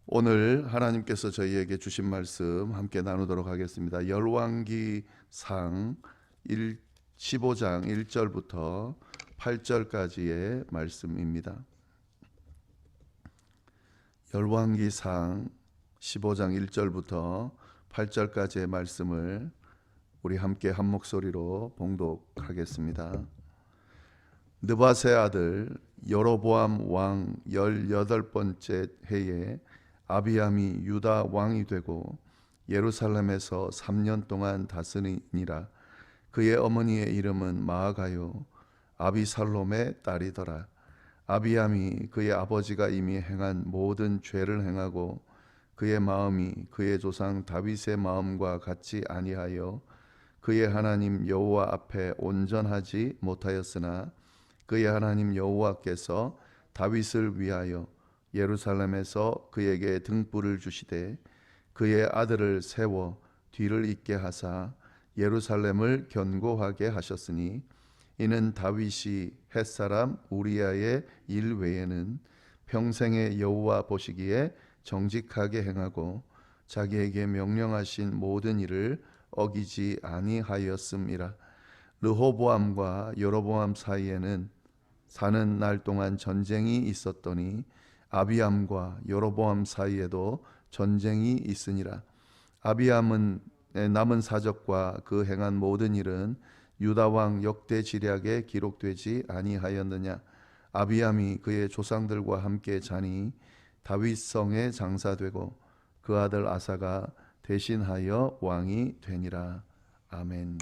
오늘 하나님께서 저희에게 주신 말씀 함께 나누도록 하겠습니다. 열왕기상 15장 1절부터 8절까지의 말씀입니다. 열왕기상 15장 1절부터 8절까지의 말씀을 우리 함께 한 목소리로 봉독하겠습니다. 느밧의 아들 여로보암 왕 18번째 해에 아비암이 유다 왕이 되고 예루살렘에서 3년 동안 다스리니라. 그의 어머니의 이름은 마아가요 아비살롬의 딸이더라. 아비암이 그의 아버지가 이미 행한 모든 죄를 행하고 그의 마음이 그의 조상 다윗의 마음과 같이 아니하여 그의 하나님 여호와 앞에 온전하지 못하였으나 그의 하나님 여호와께서 다윗을 위하여 예루살렘에서 그에게 등불을 주시되 그의 아들을 세워 뒤를 잇게 하사 예루살렘을 견고하게 하셨으니 이는 다윗이 햇사람 우리아의 일 외에는 평생의 여호와 보시기에 정직하게 행하고 자기에게 명령하신 모든 일을 어기지 아니하였음이라. 르호보암과 여로보암 사이에는 사는 날 동안 전쟁이 있었더니 아비암과 여로보암 사이에도 전쟁이 있으니라. 아비암은 남은 사적과 그 행한 모든 일은 유다 왕 역대 지략에 기록되지 아니하였느냐. 아비암이 그의 조상들과 함께 자니 다윗 성에 장사되고 그 아들 아사가 대신하여 왕이 되니라. 아멘.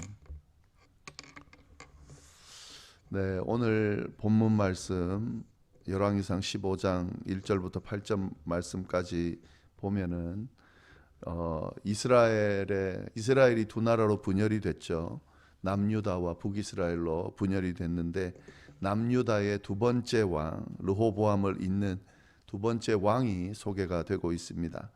네, 오늘 본문 말씀 열왕기상 15장 1절부터 8절 말씀까지 보면은 이스라엘이 두 나라로 분열이 됐죠. 남유다와 북이스라엘로 분열이 됐는데 남유다의 두 번째 왕 르호보암을 잇는 두 번째 왕이 소개가 되고 있습니다.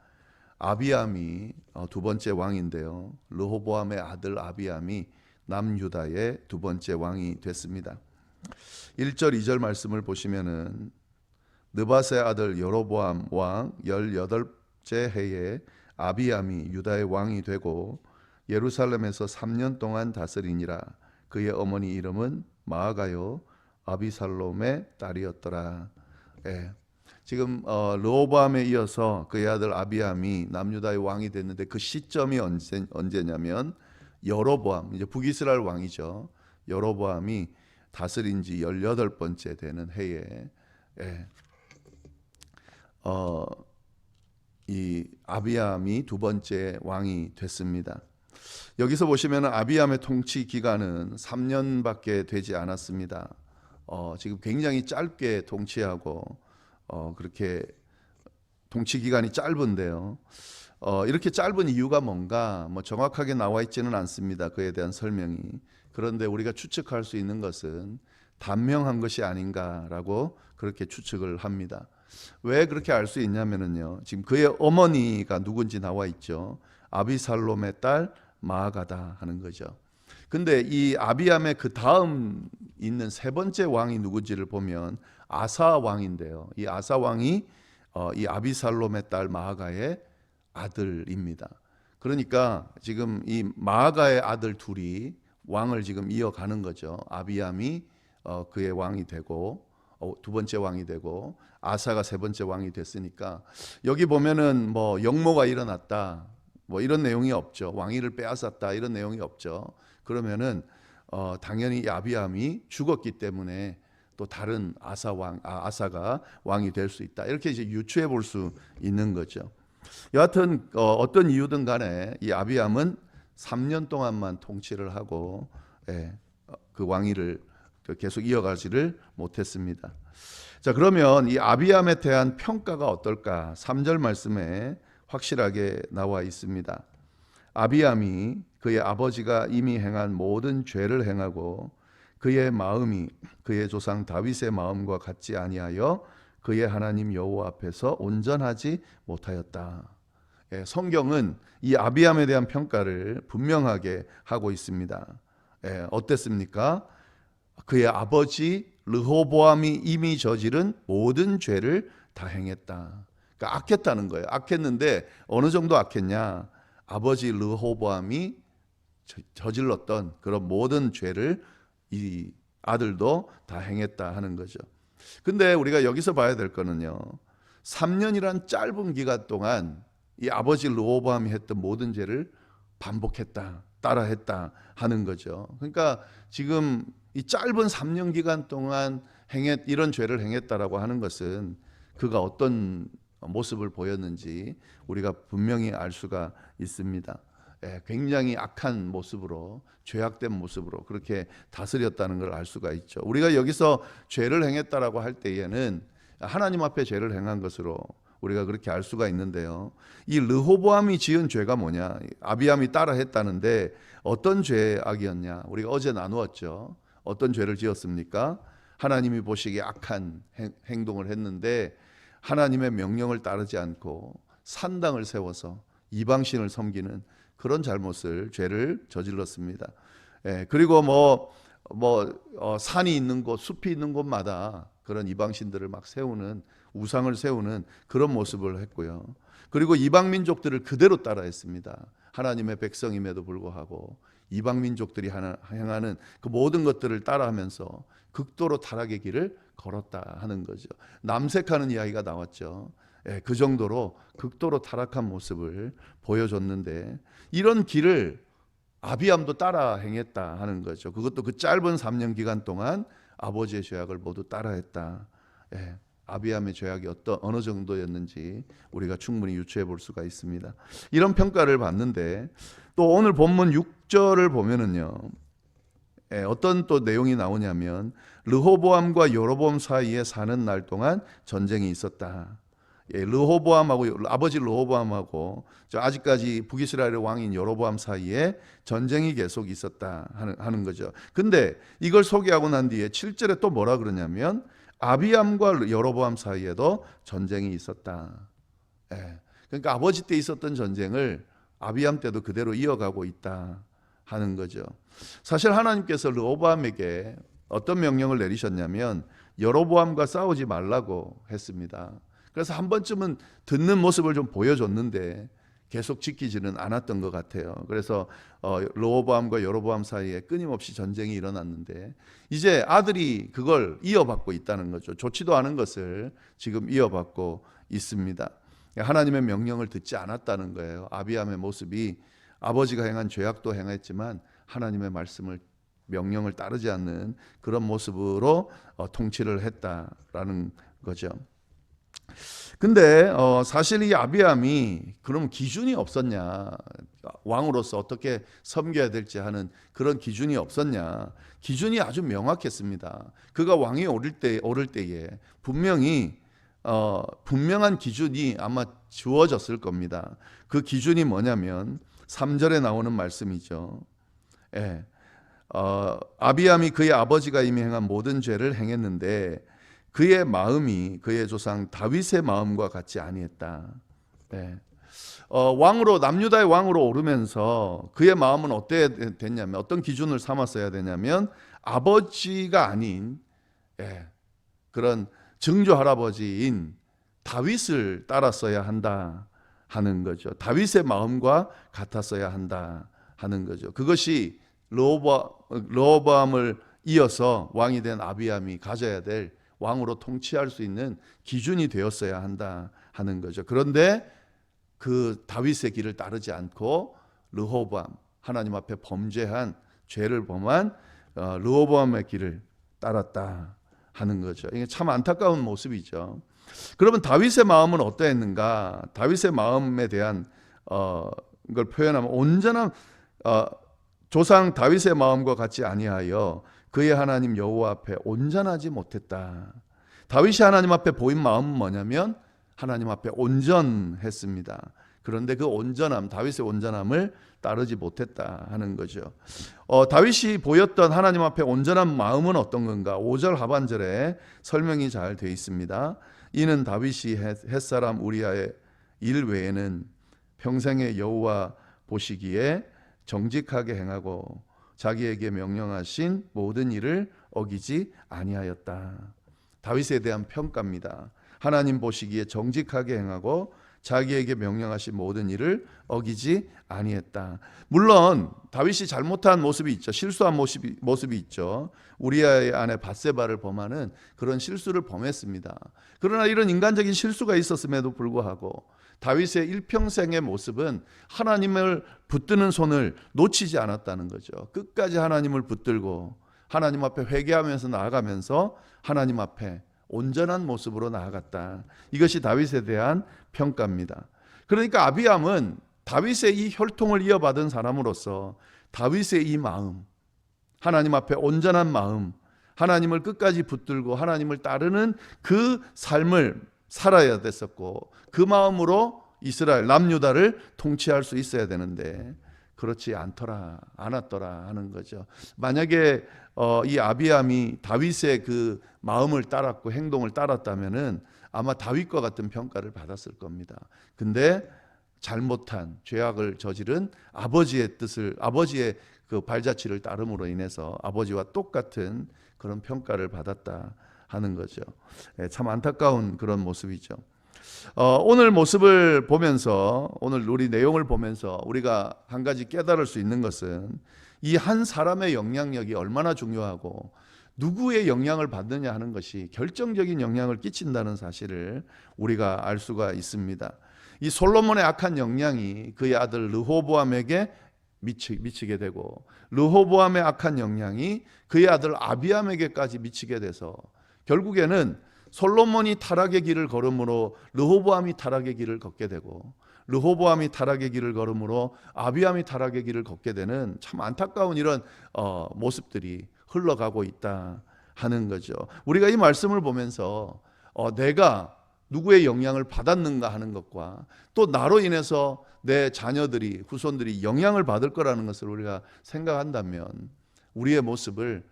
아비암이 두 번째 왕인데요. 르호보암의 아들 아비암이 남유다의 두 번째 왕이 됐습니다. 1절 2절 말씀을 보시면은 느밧의 아들 여로보암 왕 18째 해에 아비암이 유다의 왕이 되고 예루살렘에서 3년 동안 다스리니라. 그의 어머니 이름은 마아가요 아비살롬의 딸이었더라. 예. 지금 르호보암에 이어서 그의 아들 아비암이 남유다의 왕이 됐는데 그 시점이 언제냐면 여로보암, 이제 북이스라엘 왕이죠. 여로보암이 다스린 지 18번째 되는 해에 이 아비암이 두 번째 왕이 됐습니다. 여기서 보시면 아비암의 통치 기간은 3년밖에 되지 않았습니다. 지금 굉장히 짧게 통치하고 그렇게 통치 기간이 짧은데요. 이렇게 짧은 이유가 뭔가 정확하게 나와 있지는 않습니다. 그에 대한 설명이. 그런데 우리가 추측할 수 있는 것은 단명한 것이 아닌가라고 그렇게 추측을 합니다. 왜 그렇게 알 수 있냐면요. 지금 그의 어머니가 누군지 나와 있죠. 아비살롬의 딸 마아가다 하는 거죠. 근데 이 아비암의 그 다음 있는 세 번째 왕이 누군지를 보면 아사 왕인데요. 이 아사 왕이 이 아비살롬의 딸 마아가의 아들입니다. 그러니까 지금 이 마아가의 아들 둘이 왕을 지금 이어가는 거죠. 아비암이 그의 왕이 되고 두 번째 왕이 되고 아사가 세 번째 왕이 됐으니까 여기 보면은 역모가 일어났다 이런 내용이 없죠. 왕위를 빼앗았다 이런 내용이 없죠. 그러면은 당연히 아비암이 죽었기 때문에 또 다른 아사가 왕이 될 수 있다. 이렇게 이제 유추해 볼 수 있는 거죠. 여하튼 어떤 이유든 간에 이 아비암은 3년 동안만 통치를 하고 그 왕위를 계속 이어가지를 못했습니다. 자, 그러면 이 아비암에 대한 평가가 어떨까? 3절 말씀에 확실하게 나와 있습니다. 아비암이 그의 아버지가 이미 행한 모든 죄를 행하고 그의 마음이 그의 조상 다윗의 마음과 같지 아니하여 그의 하나님 여호와 앞에서 온전하지 못하였다. 성경은 이 아비암에 대한 평가를 분명하게 하고 있습니다. 어땠습니까? 그의 아버지 르호보암이 이미 저지른 모든 죄를 다 행했다. 그러니까 악했다는 거예요. 악했는데 어느 정도 악했냐? 아버지 르호보암이 저질렀던 그런 모든 죄를 이 아들도 다 행했다 하는 거죠. 근데 우리가 여기서 봐야 될 거는요, 3년이란 짧은 기간 동안 이 아버지 르호보암이 했던 모든 죄를 반복했다, 따라했다 하는 거죠. 그러니까 지금 이 짧은 3년 기간 동안 이런 죄를 행했다라고 하는 것은 그가 어떤 모습을 보였는지 우리가 분명히 알 수가 있습니다. 굉장히 악한 모습으로, 죄악된 모습으로 그렇게 다스렸다는 걸 알 수가 있죠. 우리가 여기서 죄를 행했다라고 할 때에는 하나님 앞에 죄를 행한 것으로 우리가 그렇게 알 수가 있는데요. 이 르호보암이 지은 죄가 뭐냐? 아비암이 따라 했다는데 어떤 죄악이었냐? 우리가 어제 나누었죠. 어떤 죄를 지었습니까? 하나님이 보시기에 악한 행동을 했는데 하나님의 명령을 따르지 않고 산당을 세워서 이방신을 섬기는 그런 죄를 저질렀습니다. 그리고 산이 있는 곳, 숲이 있는 곳마다 그런 이방신들을 막 세우는, 우상을 세우는 그런 모습을 했고요. 그리고 이방 민족들을 그대로 따라했습니다. 하나님의 백성임에도 불구하고 이방 민족들이 행하는 그 모든 것들을 따라하면서 극도로 타락의 길을 걸었다 하는 거죠. 남색하는 이야기가 나왔죠. 그 정도로 극도로 타락한 모습을 보여줬는데 이런 길을 아비암도 따라 행했다 하는 거죠. 그것도 그 짧은 3년 기간 동안 아버지의 죄악을 모두 따라했다. 아비암의 죄악이 어느 정도였는지 우리가 충분히 유추해 볼 수가 있습니다. 이런 평가를 받는데 또 오늘 본문 6절을 보면은요, 어떤 또 내용이 나오냐면 르호보암과 여로보암 사이에 사는 날 동안 전쟁이 있었다. 르호보암하고 아버지 르호보암하고 아직까지 북이스라엘의 왕인 여로보암 사이에 전쟁이 계속 있었다 하는 거죠. 근데 이걸 소개하고 난 뒤에 7절에 또 뭐라 그러냐면 아비암과 여로보암 사이에도 전쟁이 있었다. 그러니까 아버지 때 있었던 전쟁을 아비암 때도 그대로 이어가고 있다 하는 거죠. 사실 하나님께서 르호보암에게 어떤 명령을 내리셨냐면 여로보암과 싸우지 말라고 했습니다. 그래서 한 번쯤은 듣는 모습을 좀 보여줬는데 계속 지키지는 않았던 것 같아요. 그래서 르호보암과 여로보암 사이에 끊임없이 전쟁이 일어났는데 이제 아들이 그걸 이어받고 있다는 거죠. 좋지도 않은 것을 지금 이어받고 있습니다. 하나님의 명령을 듣지 않았다는 거예요. 아비암의 모습이 아버지가 행한 죄악도 행했지만 하나님의 명령을 따르지 않는 그런 모습으로 통치를 했다라는 거죠. 근데 사실 이 아비암이 그럼 기준이 없었냐? 왕으로서 어떻게 섬겨야 될지 하는 그런 기준이 없었냐? 기준이 아주 명확했습니다. 그가 왕이 오를 때에 분명히 분명한 기준이 아마 주어졌을 겁니다. 그 기준이 뭐냐면 3절에 나오는 말씀이죠. 아비암이 그의 아버지가 이미 행한 모든 죄를 행했는데 그의 마음이 그의 조상 다윗의 마음과 같지 아니했다. 왕으로 남유다의 왕으로 오르면서 그의 마음은 어때 됐냐면 어떤 기준을 삼았어야 되냐면 아버지가 아닌 그런 증조 할아버지인 다윗을 따랐어야 한다 하는 거죠. 다윗의 마음과 같았어야 한다 하는 거죠. 그것이 르호보암을 이어서 왕이 된 아비암이 가져야 될 왕으로 통치할 수 있는 기준이 되었어야 한다 하는 거죠. 그런데 그 다윗의 길을 따르지 않고 르호보암, 하나님 앞에 범죄한 죄를 범한 르호보암의 길을 따랐다 하는 거죠. 이게 참 안타까운 모습이죠. 그러면 다윗의 마음은 어떠했는가? 다윗의 마음에 대한 걸 표현하면 온전한 조상 다윗의 마음과 같지 아니하여 그의 하나님 여호와 앞에 온전하지 못했다. 다윗이 하나님 앞에 보인 마음은 뭐냐면 하나님 앞에 온전했습니다. 그런데 그 온전함, 다윗의 온전함을 따르지 못했다 하는 거죠. 다윗이 보였던 하나님 앞에 온전한 마음은 어떤 건가? 5절 하반절에 설명이 잘 되어 있습니다. 이는 다윗이 햇사람 우리아의 일 외에는 평생의 여호와 보시기에 정직하게 행하고 자기에게 명령하신 모든 일을 어기지 아니하였다. 다윗에 대한 평가입니다. 하나님 보시기에 정직하게 행하고 자기에게 명령하신 모든 일을 어기지 아니했다. 물론 다윗이 잘못한 모습이 있죠. 실수한 모습이 있죠. 우리아의 아내 밧세바를 범하는 그런 실수를 범했습니다. 그러나 이런 인간적인 실수가 있었음에도 불구하고 다윗의 일평생의 모습은 하나님을 붙드는 손을 놓치지 않았다는 거죠. 끝까지 하나님을 붙들고 하나님 앞에 회개하면서 나아가면서 하나님 앞에 온전한 모습으로 나아갔다. 이것이 다윗에 대한 평가입니다. 그러니까 아비암은 다윗의 이 혈통을 이어받은 사람으로서 다윗의 이 마음, 하나님 앞에 온전한 마음, 하나님을 끝까지 붙들고 하나님을 따르는 그 삶을 살아야 됐었고, 그 마음으로 이스라엘 남유다를 통치할 수 있어야 되는데 그렇지 않았더라 하는 거죠. 만약에 이 아비암이 다윗의 그 마음을 따랐고 행동을 따랐다면은 아마 다윗과 같은 평가를 받았을 겁니다. 근데 잘못한 죄악을 저지른 아버지의 그 발자취를 따름으로 인해서 아버지와 똑같은 그런 평가를 받았다 하는 거죠. 참 안타까운 그런 모습이죠. 오늘 모습을 보면서, 오늘 우리 내용을 보면서 우리가 한 가지 깨달을 수 있는 것은 이 한 사람의 영향력이 얼마나 중요하고 누구의 영향을 받느냐 하는 것이 결정적인 영향을 끼친다는 사실을 우리가 알 수가 있습니다. 이 솔로몬의 악한 영향이 그의 아들 르호보암에게 미치게 되고, 르호보암의 악한 영향이 그의 아들 아비암에게까지 미치게 돼서 결국에는 솔로몬이 타락의 길을 걸음으로 르호보암이 타락의 길을 걷게 되고, 르호보암이 타락의 길을 걸음으로 아비암이 타락의 길을 걷게 되는 참 안타까운 이런 모습들이 흘러가고 있다 하는 거죠. 우리가 이 말씀을 보면서 내가 누구의 영향을 받았는가 하는 것과 또 나로 인해서 내 자녀들이, 후손들이 영향을 받을 거라는 것을 우리가 생각한다면 우리의 모습을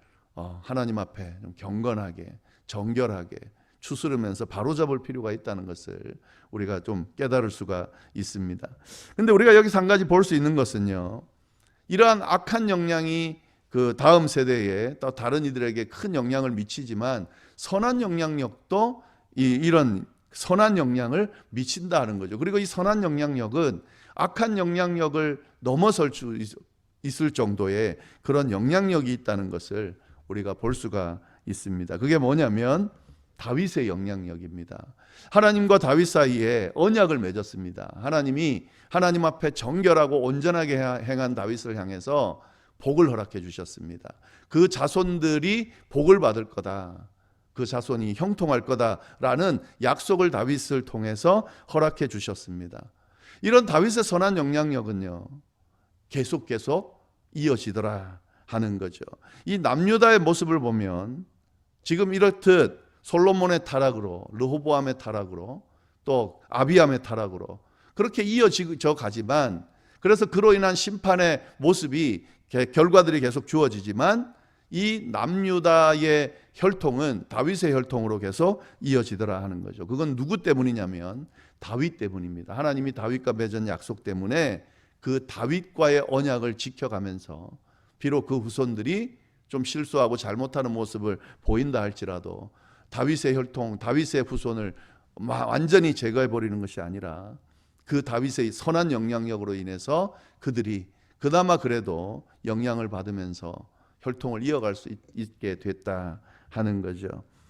하나님 앞에 좀 경건하게, 정결하게 추스르면서 바로잡을 필요가 있다는 것을 우리가 좀 깨달을 수가 있습니다. 근데 우리가 여기서 한 가지 볼 수 있는 것은요, 이러한 악한 영향이 그 다음 세대에 또 다른 이들에게 큰 영향을 미치지만 선한 영향력도 이런 선한 영향을 미친다는 거죠. 그리고 이 선한 영향력은 악한 영향력을 넘어설 수 있을 정도의 그런 영향력이 있다는 것을 우리가 볼 수가 있습니다. 그게 뭐냐면 다윗의 영향력입니다. 하나님과 다윗 사이에 언약을 맺었습니다. 하나님이 하나님 앞에 정결하고 온전하게 행한 다윗을 향해서 복을 허락해 주셨습니다. 그 자손들이 복을 받을 거다, 그 자손이 형통할 거다라는 약속을 다윗을 통해서 허락해 주셨습니다. 이런 다윗의 선한 영향력은요, 계속 이어지더라 하는 거죠. 이 남유다의 모습을 보면 지금 이렇듯 솔로몬의 타락으로, 르호보암의 타락으로, 또 아비암의 타락으로 그렇게 이어져 가지만, 그래서 그로 인한 심판의 모습이, 결과들이 계속 주어지지만 이 남유다의 혈통은 다윗의 혈통으로 계속 이어지더라 하는 거죠. 그건 누구 때문이냐면 다윗 때문입니다. 하나님이 다윗과 맺은 약속 때문에 그 다윗과의 언약을 지켜가면서 비록 그 후손들이 좀 실수하고 잘못하는 모습을 보인다 할지라도 다윗의 혈통, 다윗의 후손을 완전히 제거해 버리는 것이 아니라 그 다윗의 선한 영향력으로 인해서 그들이 그나마 그래도 영향을 받으면서 혈통을 이어갈 수 있게 됐다 하는 거죠.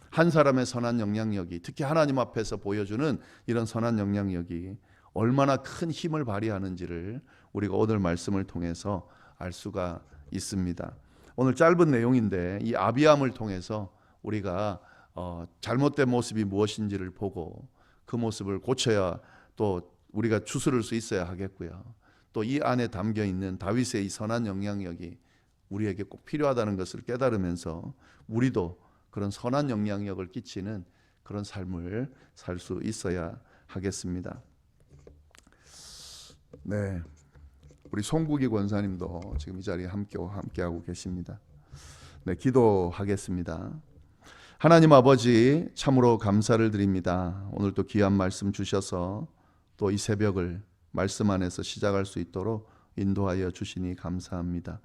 한 사람의 선한 영향력이, 특히 하나님 앞에서 보여주는 이런 선한 영향력이 얼마나 큰 힘을 발휘하는지를 우리가 오늘 말씀을 통해서 알 수가 있습니다. 오늘 짧은 내용인데 이 아비암을 통해서 우리가 잘못된 모습이 무엇인지를 보고 그 모습을 고쳐야 또 우리가 추스를 수 있어야 하겠고요. 또 이 안에 담겨 있는 다윗의 이 선한 영향력이 우리에게 꼭 필요하다는 것을 깨달으면서 우리도 그런 선한 영향력을 끼치는 그런 삶을 살 수 있어야 하겠습니다. 네, 우리 송국이 권사님도 지금 이 자리에 함께하고 계십니다. 네, 기도하겠습니다. 하나님 아버지, 참으로 감사를 드립니다. 오늘 또 귀한 말씀 주셔서 또 이 새벽을 말씀 안에서 시작할 수 있도록 인도하여 주시니 감사합니다.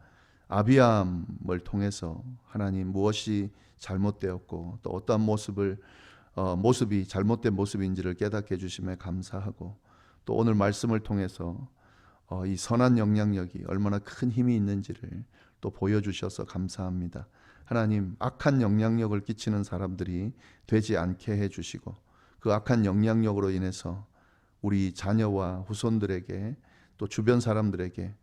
아비암을 통해서 하나님 무엇이 잘못되었고 또 어떠한 모습을 모습이 잘못된 모습인지를 깨닫게 해주심에 감사하고, 또 오늘 말씀을 통해서 이 선한 영향력이 얼마나 큰 힘이 있는지를 또 보여주셔서 감사합니다. 하나님, 악한 영향력을 끼치는 사람들이 되지 않게 해주시고, 그 악한 영향력으로 인해서 우리 자녀와 후손들에게 또 주변 사람들에게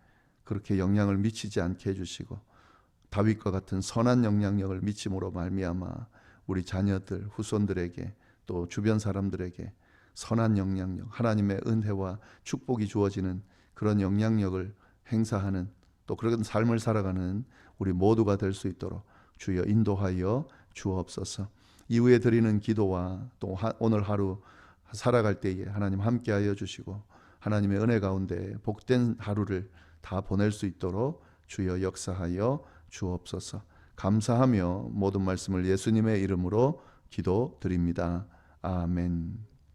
그렇게 영향을 미치지 않게 해주시고, 다윗과 같은 선한 영향력을 미침으로 말미암아 우리 자녀들, 후손들에게 또 주변 사람들에게 선한 영향력, 하나님의 은혜와 축복이 주어지는 그런 영향력을 행사하는, 또 그런 삶을 살아가는 우리 모두가 될 수 있도록 주여 인도하여 주옵소서. 이후에 드리는 기도와 또 오늘 하루 살아갈 때에 하나님 함께하여 주시고, 하나님의 은혜 가운데 복된 하루를 다 보낼 수 있도록 주여 역사하여 주옵소서. 감사하며 모든 말씀을 예수님의 이름으로 기도드립니다. 아멘.